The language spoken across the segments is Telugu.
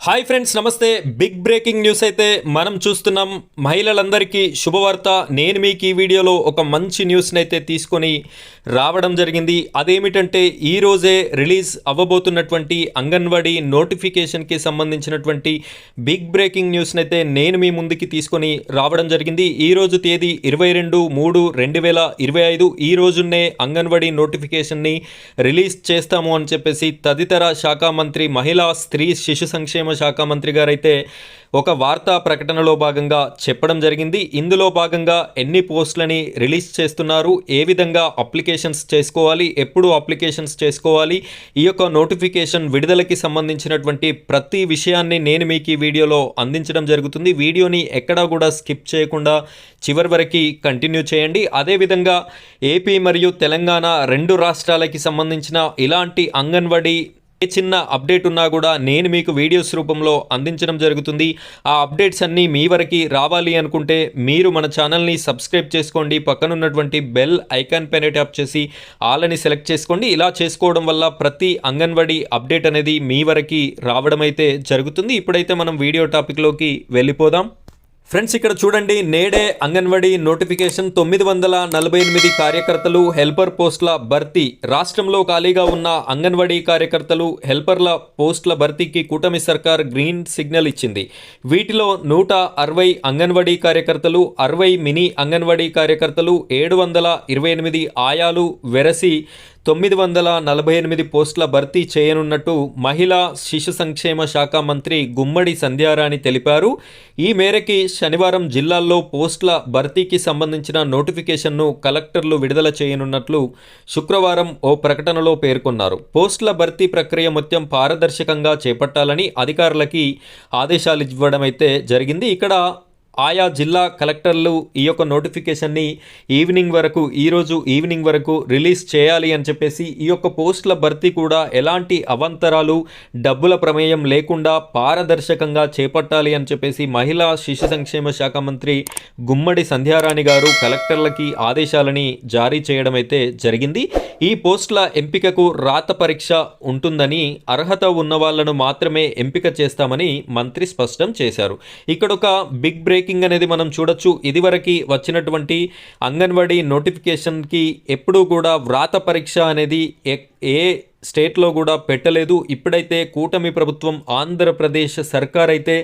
హాయ్ ఫ్రెండ్స్, నమస్తే. బిగ్ బ్రేకింగ్ న్యూస్ అయితే మనం చూస్తున్నాం. మహిళలందరికీ శుభవార్త. నేను మీకు ఈ వీడియోలో ఒక మంచి న్యూస్ని అయితే తీసుకొని రావడం జరిగింది. అదేమిటంటే ఈరోజే రిలీజ్ అవ్వబోతున్నటువంటి అంగన్వాడీ నోటిఫికేషన్కి సంబంధించినటువంటి బిగ్ బ్రేకింగ్ న్యూస్ని అయితే నేను మీ ముందుకి తీసుకొని రావడం జరిగింది. ఈరోజు తేదీ 22/3/2025. ఈ రోజునే అంగన్వాడీ నోటిఫికేషన్ని రిలీజ్ చేస్తాము అని చెప్పేసి తదితర శాఖ మంత్రి, మహిళా స్త్రీ శిశు సంక్షేమ శాఖ మంత్రి గారైతే ఒక వార్తా ప్రకటనలో భాగంగా చెప్పడం జరిగింది. ఇందులో భాగంగా ఎన్ని పోస్టులని రిలీజ్ చేస్తున్నారు, ఏ విధంగా అప్లికేషన్స్ చేసుకోవాలి, ఎప్పుడు అప్లికేషన్స్ చేసుకోవాలి, ఈ యొక్క నోటిఫికేషన్ విడుదలకి సంబంధించినటువంటి ప్రతి విషయాన్ని నేను మీకు ఈ వీడియోలో అందించడం జరుగుతుంది. వీడియోని ఎక్కడా కూడా స్కిప్ చేయకుండా చివరి వరకు కంటిన్యూ చేయండి. అదేవిధంగా ఏపీ మరియు తెలంగాణ రెండు రాష్ట్రాలకి సంబంధించిన ఇలాంటి అంగన్వాడీ ఏ చిన్న అప్డేట్ ఉన్నా కూడా నేను మీకు వీడియోస్ రూపంలో అందించడం జరుగుతుంది. ఆ అప్డేట్స్ అన్నీ మీ వరకు రావాలి అనుకుంటే మీరు మన ఛానల్ని సబ్స్క్రైబ్ చేసుకోండి. పక్కనున్నటువంటి బెల్ ఐకాన్ పైన ట్యాప్ చేసి ఆల్ అని సెలెక్ట్ చేసుకోండి. ఇలా చేసుకోవడం వల్ల ప్రతి అంగన్వాడీ అప్డేట్ అనేది మీ వరకు రావడం అయితే జరుగుతుంది. ఇప్పుడైతే మనం వీడియో టాపిక్లోకి వెళ్ళిపోదాం. ఫ్రెండ్స్, ఇక్కడ చూడండి, నేడే అంగన్వాడీ నోటిఫికేషన్. 948 కార్యకర్తలు, హెల్పర్ పోస్టుల భర్తీ. రాష్ట్రంలో ఖాళీగా ఉన్న అంగన్వాడీ కార్యకర్తలు, హెల్పర్ల పోస్టుల భర్తీకి కూటమి సర్కార్ గ్రీన్ సిగ్నల్ ఇచ్చింది. వీటిలో 160 అంగన్వాడీ కార్యకర్తలు, 60 మినీ అంగన్వాడీ కార్యకర్తలు, 728 ఆయాలు వెరసి 948 పోస్టుల భర్తీ చేయనున్నట్టు మహిళా శిశు సంక్షేమ శాఖ మంత్రి గుమ్మడి సంధ్యారాణి తెలిపారు. ఈ మేరకి శనివారం జిల్లాల్లో పోస్టుల భర్తీకి సంబంధించిన నోటిఫికేషన్ను కలెక్టర్లు విడుదల చేయనున్నట్లు శుక్రవారం ఓ ప్రకటనలో పేర్కొన్నారు. పోస్టుల భర్తీ ప్రక్రియ మొత్తం పారదర్శకంగా చేపట్టాలని అధికారులకి ఆదేశాలు ఇవ్వడం అయితే జరిగింది. ఇక్కడ ఆయా జిల్లా కలెక్టర్లు ఈ యొక్క నోటిఫికేషన్ని ఈరోజు ఈవినింగ్ వరకు రిలీజ్ చేయాలి అని చెప్పేసి, ఈ యొక్క పోస్టుల భర్తీ కూడా ఎలాంటి అవాంతరాలు, డబ్బుల ప్రమేయం లేకుండా పారదర్శకంగా చేపట్టాలి అని చెప్పేసి మహిళా శిశు సంక్షేమ శాఖ మంత్రి గుమ్మడి సంధ్యారాణి గారు కలెక్టర్లకి ఆదేశాలని జారీ చేయడం అయితే జరిగింది. ఈ పోస్టుల ఎంపికకు రాత పరీక్ష ఉంటుందని, అర్హత ఉన్న వాళ్లను మాత్రమే ఎంపిక చేస్తామని మంత్రి స్పష్టం చేశారు. ఇక్కడ ఒక బిగ్ బ్రేక్ అనేది మనం చూడొచ్చు. ఇదివరకు వచ్చినటువంటి అంగన్వాడీ నోటిఫికేషన్కి ఎప్పుడూ కూడా వ్రాత పరీక్ష అనేది ఏ స్టేట్లో కూడా పెట్టలేదు. ఇప్పుడైతే కూటమి ప్రభుత్వం, ఆంధ్రప్రదేశ్ సర్కార్ అయితే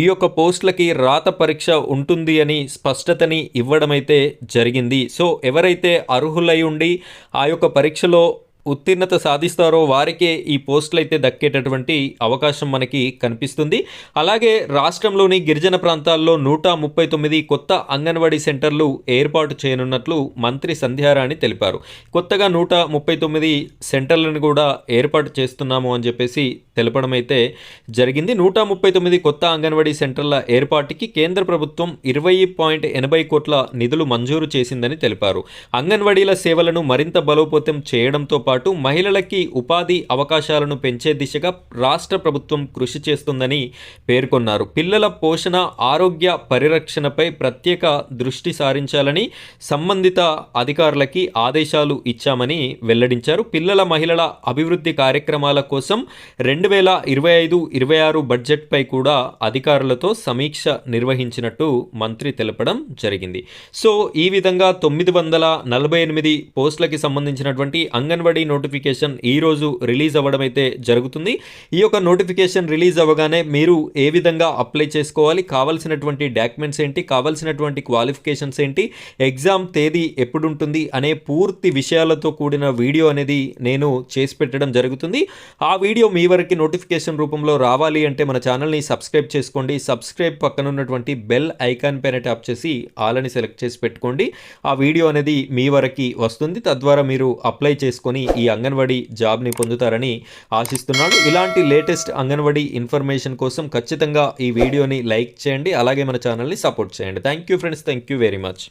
ఈ యొక్క పోస్టులకి రాత పరీక్ష ఉంటుంది అని స్పష్టతని ఇవ్వడం అయితే జరిగింది. సో ఎవరైతే అర్హులై ఉండి ఆ యొక్క పరీక్షలో ఉత్తీర్ణత సాధిస్తారో వారికే ఈ పోస్టులు అయితే దక్కేటటువంటి అవకాశం మనకి కనిపిస్తుంది. అలాగే రాష్ట్రంలోని గిరిజన ప్రాంతాల్లో 139 కొత్త అంగన్వాడీ సెంటర్లు ఏర్పాటు చేయనున్నట్లు మంత్రి సంధ్యారాణి తెలిపారు. కొత్తగా 139 సెంటర్లను కూడా ఏర్పాటు చేస్తున్నాము అని చెప్పేసి తెలపడం అయితే జరిగింది. 139 కొత్త అంగన్వాడీ సెంటర్ల ఏర్పాటుకి కేంద్ర ప్రభుత్వం 20.80 కోట్ల నిధులు మంజూరు చేసిందని తెలిపారు. అంగన్వాడీల సేవలను మరింత బలోపేతం చేయడంతో పాటు మహిళలకి ఉపాధి అవకాశాలను పెంచే దిశగా రాష్ట్ర ప్రభుత్వం కృషి చేస్తుందని పేర్కొన్నారు. పిల్లల పోషణ, ఆరోగ్య పరిరక్షణపై ప్రత్యేక దృష్టి సారించాలని సంబంధిత అధికారులకి ఆదేశాలు ఇచ్చామని వెల్లడించారు. మహిళల అభివృద్ధి కార్యక్రమాల కోసం 2025-26 బడ్జెట్పై కూడా అధికారులతో సమీక్ష నిర్వహించినట్టు మంత్రి తెలపడం జరిగింది. సో ఈ విధంగా 948 పోస్టులకి సంబంధించినటువంటి అంగన్వాడీ నోటిఫికేషన్ ఈరోజు రిలీజ్ అవ్వడం అయితే జరుగుతుంది. ఈ యొక్క నోటిఫికేషన్ రిలీజ్ అవ్వగానే మీరు ఏ విధంగా అప్లై చేసుకోవాలి, కావాల్సినటువంటి డాక్యుమెంట్స్ ఏంటి, కావాల్సినటువంటి క్వాలిఫికేషన్స్ ఏంటి, ఎగ్జామ్ తేదీ ఎప్పుడు ఉంటుంది అనే పూర్తి విషయాలతో కూడిన వీడియో అనేది నేను చేసి పెట్టడం జరుగుతుంది. ఆ వీడియో మీ వరకు నోటిఫికేషన్ రూపంలో రావాలి అంటే మన ఛానల్ని సబ్స్క్రైబ్ చేసుకోండి. సబ్స్క్రైబ్ పక్కన ఉన్నటువంటి బెల్ ఐకాన్ పైన ట్యాప్ చేసి ఆల్ అని సెలెక్ట్ చేసి పెట్టుకోండి. ఆ వీడియో అనేది మీ వరకు వస్తుంది. తద్వారా మీరు అప్లై చేసుకొని ఈ అంగన్వాడీ జాబ్ని పొందుతారని ఆశిస్తున్నాను. ఇలాంటి లేటెస్ట్ అంగన్వాడీ ఇన్ఫర్మేషన్ కోసం ఖచ్చితంగా ఈ వీడియోని లైక్ చేయండి. అలాగే మన ఛానల్ని సపోర్ట్ చేయండి. Thank you friends, thank you very much.